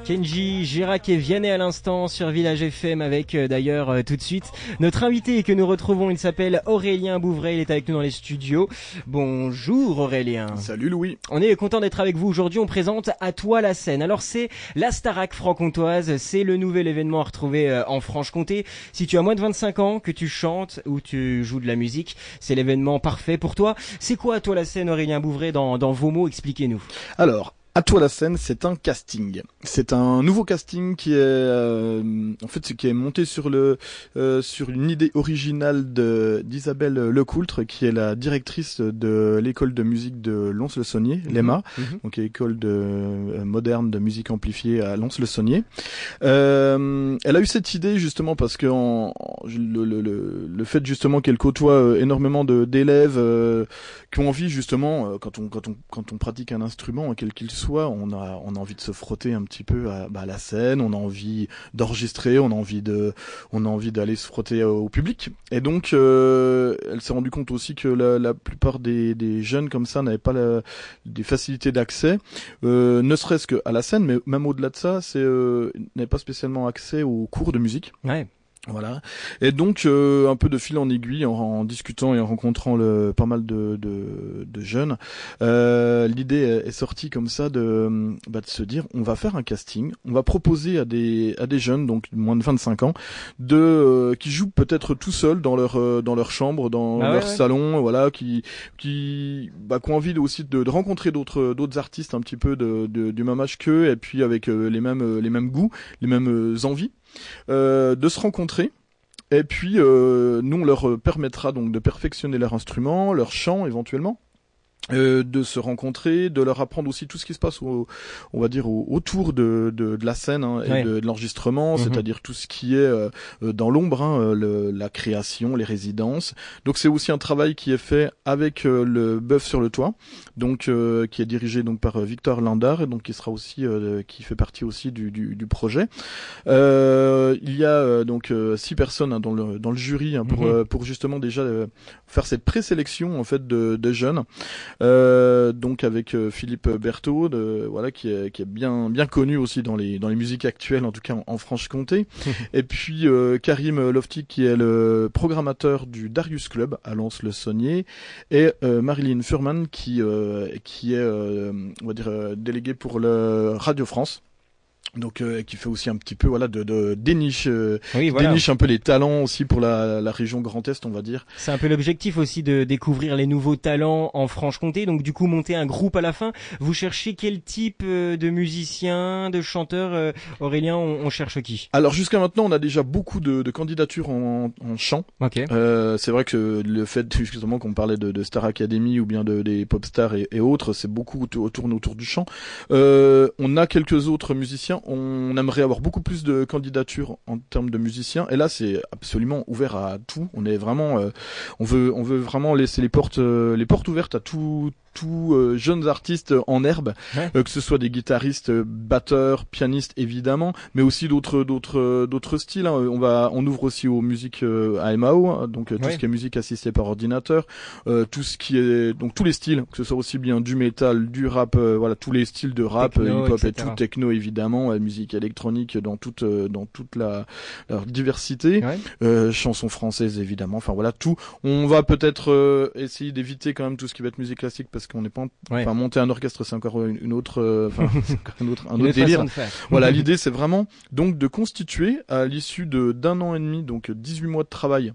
Kenji Girac et Vianney à l'instant sur Village FM avec d'ailleurs tout de suite notre invité que nous retrouvons. Il s'appelle Aurélien Bouvray, il est avec nous dans les studios. Bonjour Aurélien. Salut Louis. On est content d'être avec vous aujourd'hui. On présente À toi la scène. Alors c'est la Starac franc-comtoise, c'est le nouvel événement à retrouver en Franche-Comté. Si tu as moins de 25 ans, que tu chantes ou tu joues de la musique, c'est l'événement parfait pour toi. C'est quoi À toi la scène, Aurélien Bouvray, dans vos mots? Expliquez-nous. Alors, À toi la scène, c'est un casting. C'est un nouveau casting qui est qui est monté sur une idée originale d'Isabelle Lecoultre, qui est la directrice de l'école de musique de Lons-le-Saunier, l'EMA, donc école moderne de musique amplifiée à Lons-le-Saunier. Elle a eu cette idée justement parce que le fait justement qu'elle côtoie énormément d'élèves qui ont envie justement quand on pratique un instrument quel qu'il soit, on a envie de se frotter un petit peu à la scène, on a envie d'enregistrer, on a envie d'aller se frotter au public. Et donc elle s'est rendue compte aussi que la plupart des jeunes comme ça n'avaient pas des facilités d'accès, ne serait-ce qu'à la scène, mais même au-delà de ça, n'avaient pas spécialement accès aux cours de musique. Ouais. Voilà. Et donc un peu de fil en aiguille, en discutant et en rencontrant pas mal de jeunes, l'idée est sortie comme ça de se dire on va faire un casting, on va proposer à des jeunes donc moins de 25 ans qui jouent peut-être tout seuls dans leur chambre, dans leur salon, voilà, qui ont envie aussi de rencontrer d'autres artistes un petit peu du même âge qu'eux, et puis avec les mêmes goûts, les mêmes envies. De se rencontrer, et puis nous on leur permettra donc de perfectionner leur instrument, leur chant éventuellement, de se rencontrer, de leur apprendre aussi tout ce qui se passe on va dire autour de la scène et de l'enregistrement, c'est-à-dire tout ce qui est dans l'ombre, la création, les résidences. Donc c'est aussi un travail qui est fait avec le Bœuf sur le toit, donc qui est dirigé donc par Victor Landard, et donc qui sera aussi qui fait partie aussi du projet. Il y a donc 6 personnes dans le jury pour justement déjà faire cette présélection en fait de jeunes. Donc avec Philippe Berthaud, qui est bien connu aussi dans les musiques actuelles, en tout cas en Franche-Comté. Et puis Karim Lofty, qui est le programmateur du Darius Club à Lons-le-Saunier, et Marilyn Furman qui est on va dire déléguée pour le Radio France. Donc qui fait aussi un petit peu déniche un peu les talents aussi pour la région Grand Est, on va dire. C'est un peu l'objectif aussi de découvrir les nouveaux talents en Franche-Comté, donc du coup monter un groupe à la fin. Vous cherchez quel type de musiciens, de chanteurs, Aurélien? On cherche qui? Alors jusqu'à maintenant on a déjà beaucoup de candidatures en chant. Okay. C'est vrai que le fait justement qu'on parlait de Star Academy ou bien des pop stars et autres, c'est beaucoup tourne autour du chant. On a quelques autres musiciens. On aimerait avoir beaucoup plus de candidatures en termes de musiciens, et là c'est absolument ouvert à tout. On est vraiment, on veut vraiment laisser les portes ouvertes à tout jeunes artistes en herbe, que ce soit des guitaristes, batteurs, pianistes évidemment, mais aussi d'autres styles. On ouvre aussi aux musiques AMAO, donc tout ce qui est musique assistée par ordinateur, tout ce qui est donc tous les styles, que ce soit aussi bien du métal, du rap, tous les styles de rap, hip-hop et tout, techno évidemment, musique électronique dans toute leur diversité, chansons françaises évidemment, enfin voilà tout. On va peut-être essayer d'éviter quand même tout ce qui va être musique classique, parce qu'on n'est pas monter un orchestre, c'est encore un autre délire. Voilà, l'idée c'est vraiment donc de constituer à l'issue d'un an et demi, donc 18 mois de travail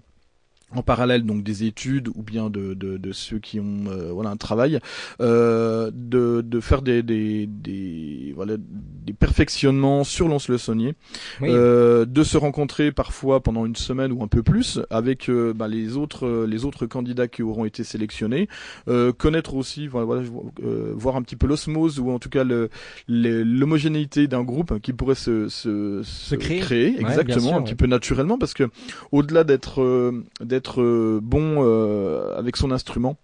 en parallèle donc des études ou bien de ceux qui ont un travail, de faire des perfectionnements sur Lons-le-Saunier, de se rencontrer parfois pendant une semaine ou un peu plus avec les autres candidats qui auront été sélectionnés, connaître aussi voir un petit peu l'osmose, ou en tout cas l'homogénéité d'un groupe qui pourrait se créer exactement, un petit peu naturellement, parce que au-delà d'être bon avec son instrument,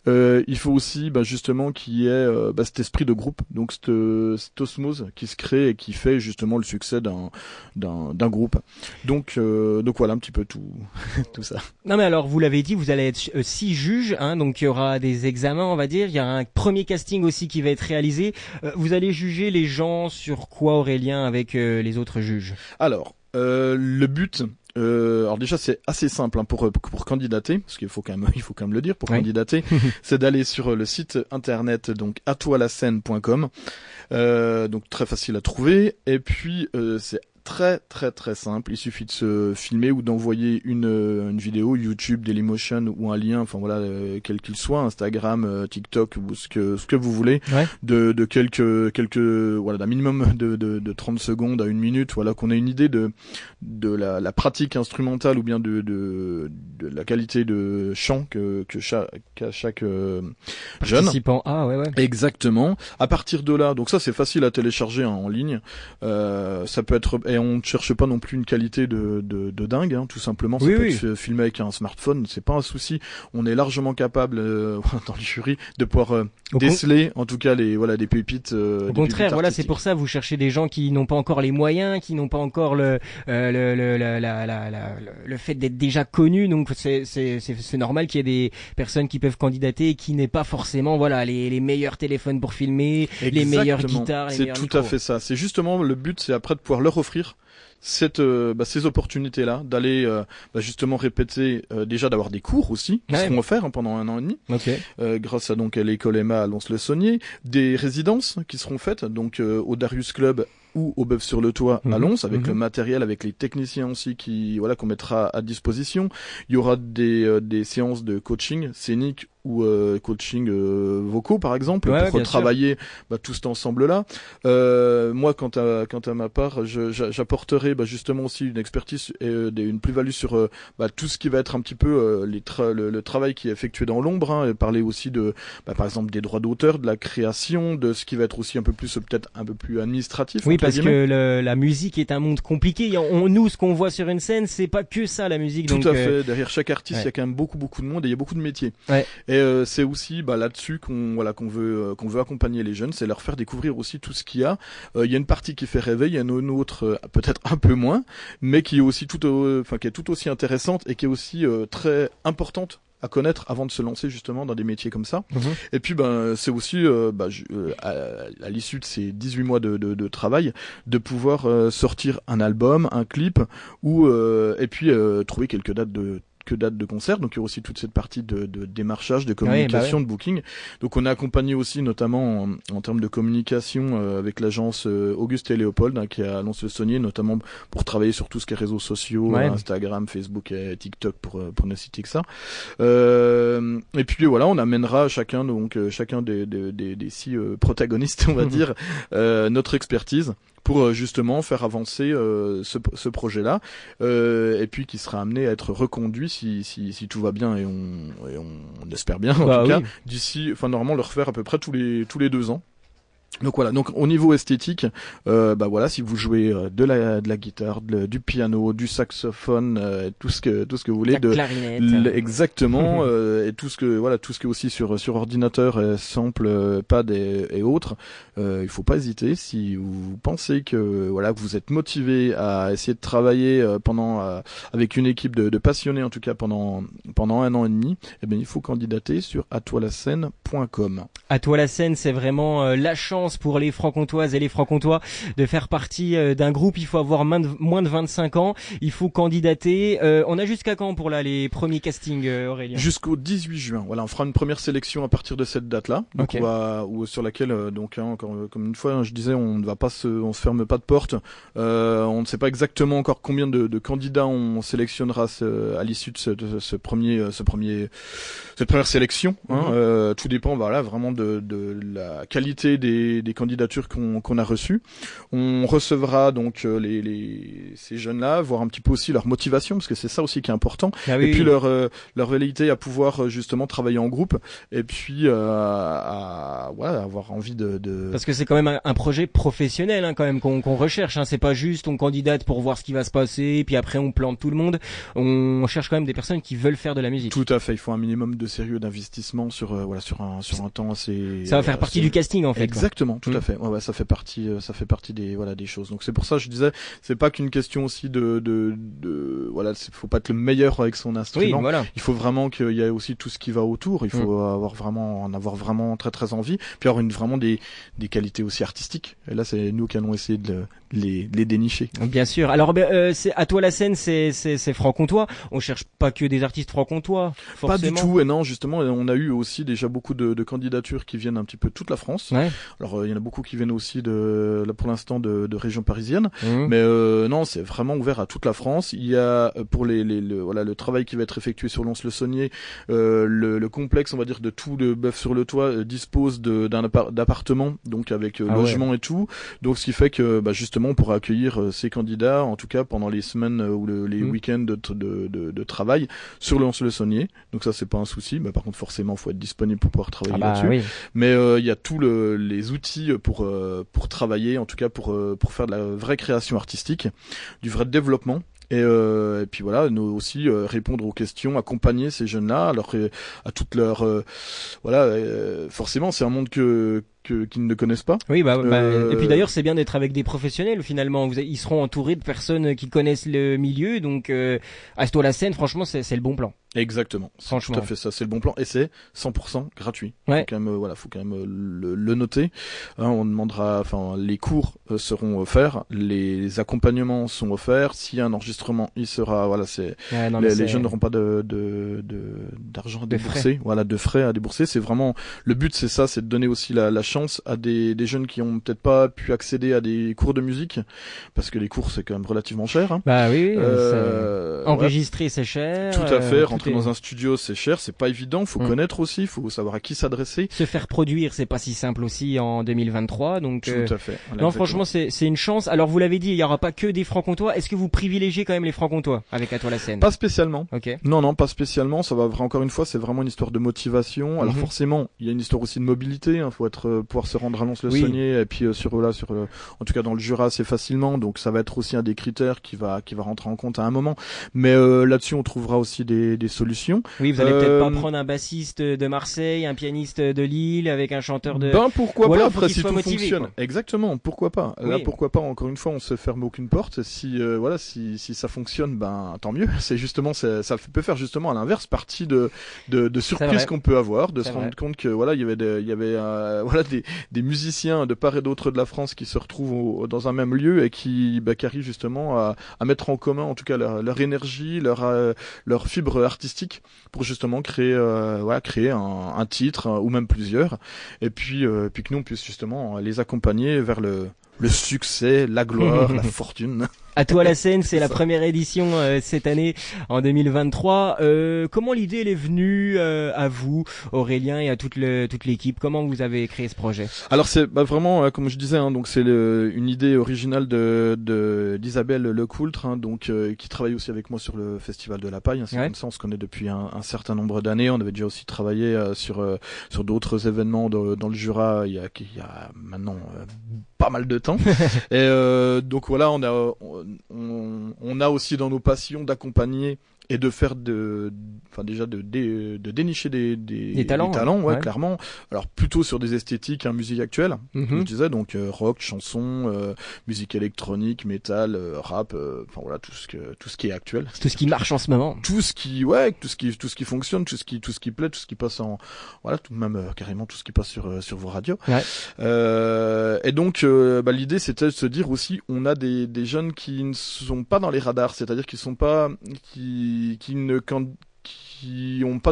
il faut aussi justement qu'il y ait cet esprit de groupe, donc cette osmose qui qui se crée et qui fait justement le succès d'un groupe. Donc voilà un petit peu tout tout ça. Non mais alors vous l'avez dit, vous allez être 6 juges, hein, donc il y aura des examens, on va dire. Il y a un premier casting aussi qui va être réalisé. Vous allez juger les gens sur quoi, Aurélien, avec les autres juges? Alors le but. Alors déjà c'est assez simple hein, pour candidater, parce qu'il faut quand même le dire pour candidater, c'est d'aller sur le site internet donc atoilascène.com, donc très facile à trouver, et puis c'est très très très simple, il suffit de se filmer ou d'envoyer une vidéo YouTube, Dailymotion ou un lien, enfin voilà, quel qu'il soit, Instagram, TikTok ou ce que vous voulez, de quelques voilà, d'un minimum de 30 secondes à 1 minute, voilà, qu'on ait une idée de la pratique instrumentale ou bien de la qualité de chant qu'a chaque jeune participant. Ah ouais. Exactement. À partir de là, donc ça c'est facile à télécharger hein, en ligne. Ça peut être, et on ne cherche pas non plus une qualité de dingue, hein, tout simplement. Ça peut être filmé avec un smartphone, c'est pas un souci. On est largement capable dans le jury de pouvoir déceler, en tout cas des pépites. Au contraire, voilà, c'est pour ça vous cherchez des gens qui n'ont pas encore les moyens, qui n'ont pas encore le fait d'être déjà connus. Donc c'est normal qu'il y ait des personnes qui peuvent candidater et qui n'aient pas forcément les meilleurs téléphones pour filmer, les meilleures guitares, les meilleurs micros. C'est tout à fait ça. C'est justement le but, c'est après de pouvoir leur offrir ces opportunités-là, d'aller justement répéter, déjà d'avoir des cours aussi qui seront offerts hein, pendant 1 an et demi, grâce à donc à l'école Emma à Lons-le-Saunier, des résidences qui seront faites donc au Darius Club ou au Bœuf sur le Toit à Lons, avec le matériel, avec les techniciens aussi qu'on mettra à disposition. Il y aura des séances de coaching scénique ou coaching vocaux par exemple, pour retravailler tout cet ensemble-là. Moi, quant à ma part, j'apporterai justement aussi une expertise et une plus-value sur tout ce qui va être un petit peu le travail qui est effectué dans l'ombre, hein, et parler aussi de par exemple des droits d'auteur, de la création, de ce qui va être aussi un peu plus peut-être un peu plus administratif. Oui, parce que la musique est un monde compliqué. Nous, ce qu'on voit sur une scène, c'est pas que ça la musique. Tout à fait. Derrière chaque artiste, il y a quand même beaucoup de monde et il y a beaucoup de métiers. Et c'est aussi là-dessus qu'on veut accompagner les jeunes, c'est leur faire découvrir aussi tout ce qu'il y a. Il y a une partie qui fait rêver, il y a une autre peut-être un peu moins, mais qui est aussi qui est tout aussi intéressante et qui est aussi très importante à connaître avant de se lancer justement dans des métiers comme ça. Et puis c'est aussi à l'issue de ces 18 mois de travail, de pouvoir sortir un album, un clip, ou et puis trouver quelques dates de concert. Donc il y a aussi toute cette partie de démarchage, de communication, de booking. Donc on est accompagné aussi notamment en termes de communication avec l'agence Auguste et Léopold qui est à Lons-le-Saunier, notamment pour travailler sur tout ce qui est réseaux sociaux, Instagram, Facebook et TikTok pour ne citer que ça. Et puis voilà, on amènera chacun des 6 protagonistes, on va dire, notre expertise pour justement faire avancer ce projet-là, et puis qui sera amené à être reconduit si tout va bien, et on espère bien en tout cas d'ici, normalement le refaire à peu près tous les 2 ans. Donc voilà, donc au niveau esthétique, si vous jouez de la guitare, du piano, du saxophone, tout ce que vous voulez, la clarinette, exactement, et tout ce que aussi sur ordinateur, sample, pad et autres, il faut pas hésiter. Si vous pensez que vous êtes motivé à essayer de travailler avec une équipe de passionnés en tout cas pendant 1 an et demi, il faut candidater sur atoilascène.com. Atoilascène, c'est vraiment la chance pour les franc-comtoises et les franc-comtois de faire partie d'un groupe. Il faut avoir moins de 25 ans, il faut candidater. On a jusqu'à quand pour les premiers castings, Aurélien? Jusqu'au 18 juin. Voilà, on fera une première sélection à partir de cette date-là. Donc sur laquelle encore comme une fois je disais, on se ferme pas de porte. On ne sait pas exactement encore combien de candidats on sélectionnera à l'issue de cette première sélection. Tout dépend vraiment de la qualité des candidatures qu'on a reçues. On recevra donc ces jeunes-là, voir un petit peu aussi leur motivation, parce que c'est ça aussi qui est important. Et puis leur velléité à pouvoir justement travailler en groupe, et puis avoir envie de... Parce que c'est quand même un projet professionnel quand même qu'on recherche. C'est pas juste on candidate pour voir ce qui va se passer, puis après on plante tout le monde. On cherche quand même des personnes qui veulent faire de la musique. Tout à fait. Il faut un minimum de sérieux d'investissement sur un temps assez... Ça va faire partie du casting en fait. Exactement. Exactement, tout à fait. Ouais, ça fait partie des choses. Donc c'est pour ça que je disais, c'est pas qu'une question aussi voilà, faut pas être le meilleur avec son instrument. Oui, voilà. Il faut vraiment qu'il y ait aussi tout ce qui va autour. Il faut en avoir vraiment très très envie, puis avoir vraiment des qualités aussi artistiques. Et là, c'est nous qui allons essayer de les dénicher. Bien sûr. Alors, c'est à toi la scène, c'est franc-comtois. On cherche pas que des artistes franc-comtois, forcément. Pas du tout. Et non, justement, on a eu aussi déjà beaucoup de candidatures qui viennent un petit peu de toute la France. Ouais. Alors, il y en a beaucoup qui viennent aussi pour l'instant de régions parisiennes. Mais non, c'est vraiment ouvert à toute la France. Il y a pour le travail qui va être effectué sur Lons-le-Saunier, le complexe, on va dire, de tout le bœuf sur le toit dispose d'un appartement, donc avec logement et tout. Donc, ce qui fait que justement, on pourra accueillir ces candidats, en tout cas pendant les semaines ou les week-ends de travail sur Lons-le-Saunier. Donc ça, c'est pas un souci. Par contre, forcément, faut être disponible pour pouvoir travailler là-dessus. Oui. Mais il y a tous les outils pour travailler, en tout cas pour faire de la vraie création artistique, du vrai développement. Et puis voilà, nous aussi répondre aux questions, accompagner ces jeunes-là, alors à toute leur forcément c'est un monde qu'ils ne connaissent pas. Oui, et puis d'ailleurs, c'est bien d'être avec des professionnels finalement. Ils seront entourés de personnes qui connaissent le milieu, donc Asto la scène, franchement, c'est le bon plan. Exactement. Franchement. Tout à fait ça, c'est le bon plan et c'est 100% gratuit. Ouais. Faut quand même le noter. On demandera, les cours seront offerts, les accompagnements sont offerts. S'il y a un enregistrement, il sera, les jeunes n'auront pas d'argent à débourser, de frais à débourser. C'est vraiment le but, c'est ça, c'est de donner aussi la chance à des jeunes qui ont peut-être pas pu accéder à des cours de musique, parce que les cours c'est quand même relativement cher. Hein. Enregistrer c'est cher. Tout à fait. Rentrer dans un studio c'est cher, c'est pas évident. Faut connaître aussi, faut savoir à qui s'adresser. Se faire produire, c'est pas si simple aussi en 2023. Donc tout à fait. Non, franchement, c'est une chance. Alors vous l'avez dit, il y aura pas que des francs-comtois. Est-ce que vous privilégiez quand même les francs-comtois avec À toi la scène? Pas spécialement. Ok. Non, pas spécialement. Ça va encore une fois, c'est vraiment une histoire de motivation. Alors forcément, il y a une histoire aussi de mobilité. Faut pouvoir se rendre à Lons-le-Saunier et puis en tout cas dans le Jura assez facilement. Donc ça va être aussi un des critères qui va rentrer en compte à un moment. Mais là-dessus, on trouvera aussi des solutions. Oui, vous allez peut-être pas prendre un bassiste de Marseille, un pianiste de Lille avec un chanteur de. Pourquoi pas après si tout motivé, fonctionne. Quoi. Exactement. Pourquoi pas. Oui. Là, pourquoi pas. Encore une fois, on se ferme aucune porte. Si ça fonctionne, tant mieux. C'est justement ça peut faire justement à l'inverse partie de surprises qu'on peut avoir, de se rendre compte que il y avait des musiciens de part et d'autre de la France qui se retrouvent dans un même lieu et qui arrivent justement à mettre en commun en tout cas leur énergie, leur fibre artistique pour justement créer un titre ou même plusieurs et puis que nous on puisse justement les accompagner vers le succès, la gloire, la fortune. À toi la scène, c'est la première édition cette année en 2023. Comment l'idée elle est venue à vous, Aurélien, et à toute l'équipe? Comment vous avez créé ce projet? Alors c'est vraiment comme je disais, donc c'est une idée originale d'Isabelle Lecoultre, qui travaille aussi avec moi sur le Festival de la Paille. C'est comme ça, on se connaît depuis un certain nombre d'années. On avait déjà aussi travaillé sur d'autres événements dans le Jura il y a maintenant pas mal de temps. Et donc voilà, on a aussi dans nos passions d'accompagner et de faire de dénicher des talents, clairement. Alors plutôt sur des esthétiques, musique actuelle, comme je disais, donc rock, chanson, musique électronique, métal, rap, tout ce qui est actuel, tout ce qui marche en ce moment, tout ce qui fonctionne, tout ce qui plaît, tout ce qui passe carrément tout ce qui passe sur vos radios. Et donc l'idée c'était de se dire aussi, on a des jeunes qui ne sont pas dans les radars, c'est-à-dire qui ont pas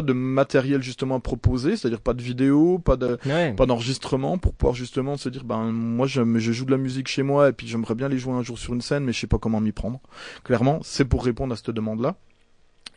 de matériel justement à proposer, c'est-à-dire pas de vidéo, pas d'enregistrement, pour pouvoir justement se dire moi je joue de la musique chez moi et puis j'aimerais bien les jouer un jour sur une scène, mais je sais pas comment m'y prendre. Clairement, c'est pour répondre à cette demande-là.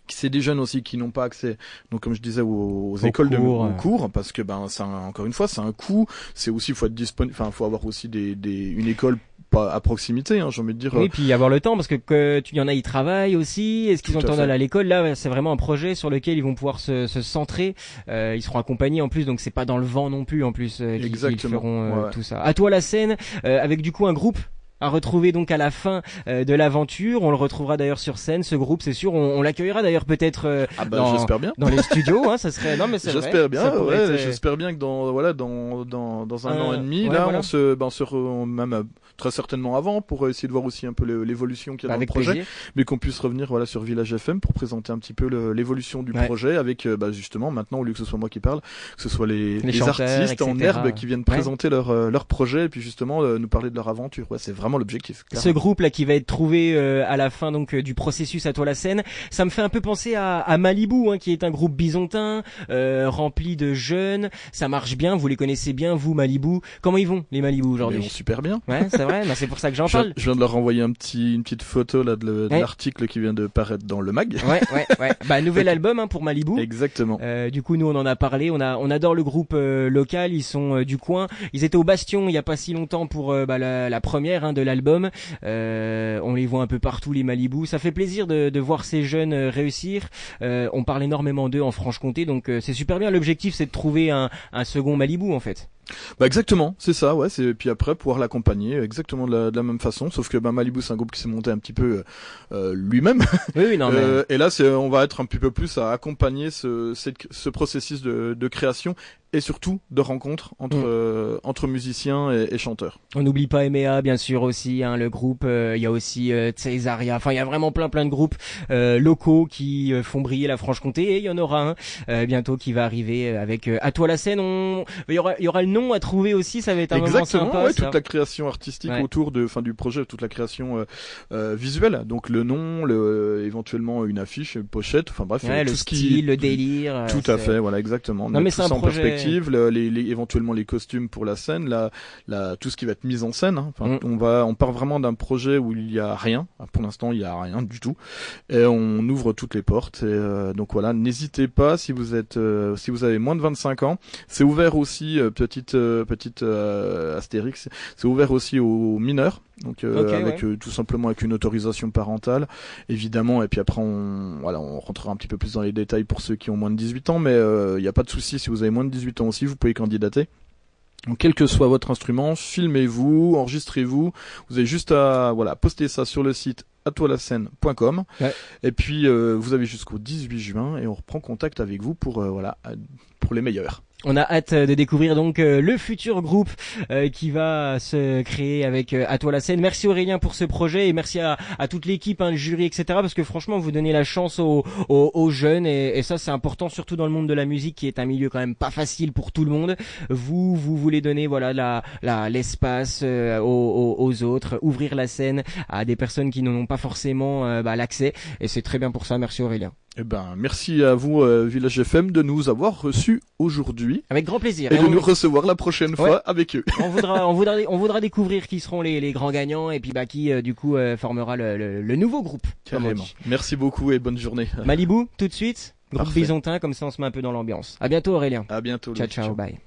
C'est des jeunes aussi qui n'ont pas accès, donc comme je disais, aux écoles aux cours, parce que encore une fois c'est un coût. C'est aussi faut être disponible, faut avoir aussi une école pas à proximité, j'ai envie de dire. Oui, puis avoir le temps, parce que il y en a, ils travaillent aussi. Est-ce qu'ils ont le temps d'aller à l'école? Là, c'est vraiment un projet sur lequel ils vont pouvoir se centrer. Ils seront accompagnés en plus, donc c'est pas dans le vent non plus en plus qu'ils feront tout ça. À toi la scène, avec du coup un groupe à retrouver donc à la fin de l'aventure. On le retrouvera d'ailleurs sur scène, ce groupe, c'est sûr. On l'accueillera d'ailleurs peut-être j'espère bien. dans les studios. Hein, ça serait. Non, mais c'est vrai. J'espère bien. Ça pourrait être, j'espère bien que dans un an et demi, là, voilà. Même très certainement avant, pour essayer de voir aussi un peu l'évolution qu'il y a dans le projet, plaisir. Mais qu'on puisse revenir sur Village FM pour présenter un petit peu l'évolution du projet avec justement maintenant, au lieu que ce soit moi qui parle, que ce soit les artistes etc. en herbe qui viennent présenter leur projet et puis justement nous parler de leur aventure. Ouais, c'est vraiment l'objectif. Clairement. Ce groupe là qui va être trouvé à la fin donc du processus À toi la scène, ça me fait un peu penser à Malibu, hein, qui est un groupe bisontin rempli de jeunes. Ça marche bien, vous les connaissez bien, vous Malibu. Comment ils vont les Malibu aujourd'hui? Ils vont super bien. Ouais, c'est vrai. C'est pour ça que j'en parle. Je viens de leur envoyer une petite photo là de l'article qui vient de paraître dans le mag. Ouais. Nouvel album hein, pour Malibu. Exactement. Du coup, nous on en a parlé. On adore le groupe local. Ils sont du coin. Ils étaient au Bastion il y a pas si longtemps pour la première de l'album. On les voit un peu partout les Malibu. Ça fait plaisir de voir ces jeunes réussir. On parle énormément d'eux en Franche-Comté, donc c'est super bien. L'objectif c'est de trouver un second Malibu en fait. Exactement, c'est ça, ouais. Puis après pouvoir l'accompagner exactement de la même façon, sauf que Malibu c'est un groupe qui s'est monté un petit peu lui-même. Oui, non mais. Et là on va être un petit peu plus à accompagner ce processus de création et surtout de rencontre entre musiciens et chanteurs. On n'oublie pas EMEA bien sûr aussi, hein, le groupe. Il y a aussi Césaria. Enfin, il y a vraiment plein de groupes locaux qui font briller la Franche-Comté, et il y en aura un bientôt qui va arriver avec À toi la scène. Il y aura le nom à trouver aussi. Ça va être un moment sympa. Ouais, toute la création artistique autour du projet, toute la création visuelle. Donc le nom, éventuellement une affiche, une pochette. Enfin bref, le style, le délire. Tout à fait, voilà, exactement. Non mais c'est un projet. Éventuellement les costumes pour la scène, tout ce qui va être mis en scène. Hein. Enfin, on part vraiment d'un projet où il y a rien. Pour l'instant, il y a rien du tout, et on ouvre toutes les portes. Et donc voilà, n'hésitez pas si vous avez moins de 25 ans. C'est ouvert aussi, petite astérix. C'est ouvert aussi aux mineurs. Donc tout simplement avec une autorisation parentale, évidemment, et puis après on rentrera un petit peu plus dans les détails pour ceux qui ont moins de 18 ans, mais il n'y a pas de souci, si vous avez moins de 18 ans aussi, vous pouvez candidater. Donc quel que soit votre instrument, filmez-vous, enregistrez-vous, vous avez juste à poster ça sur le site atoilacène.com et puis vous avez jusqu'au 18 juin et on reprend contact avec vous pour les meilleurs. On a hâte de découvrir donc le futur groupe qui va se créer avec À toi la scène. Merci Aurélien pour ce projet et merci à toute l'équipe, le jury, etc. Parce que franchement vous donnez la chance aux jeunes et ça c'est important, surtout dans le monde de la musique qui est un milieu quand même pas facile pour tout le monde. Vous voulez donner l'espace aux autres, ouvrir la scène à des personnes qui n'en ont pas forcément l'accès, et c'est très bien pour ça. Merci Aurélien. Merci à vous Village FM de nous avoir reçus aujourd'hui. Avec grand plaisir. Et de nous recevoir la prochaine fois avec eux. On voudra découvrir qui seront les grands gagnants et puis qui du coup formera le nouveau groupe. Carrément. Merci beaucoup et bonne journée. Malibu tout de suite. Groupe Parfait. bisontin, comme ça on se met un peu dans l'ambiance. À bientôt Aurélien. À bientôt. Ciao, bye.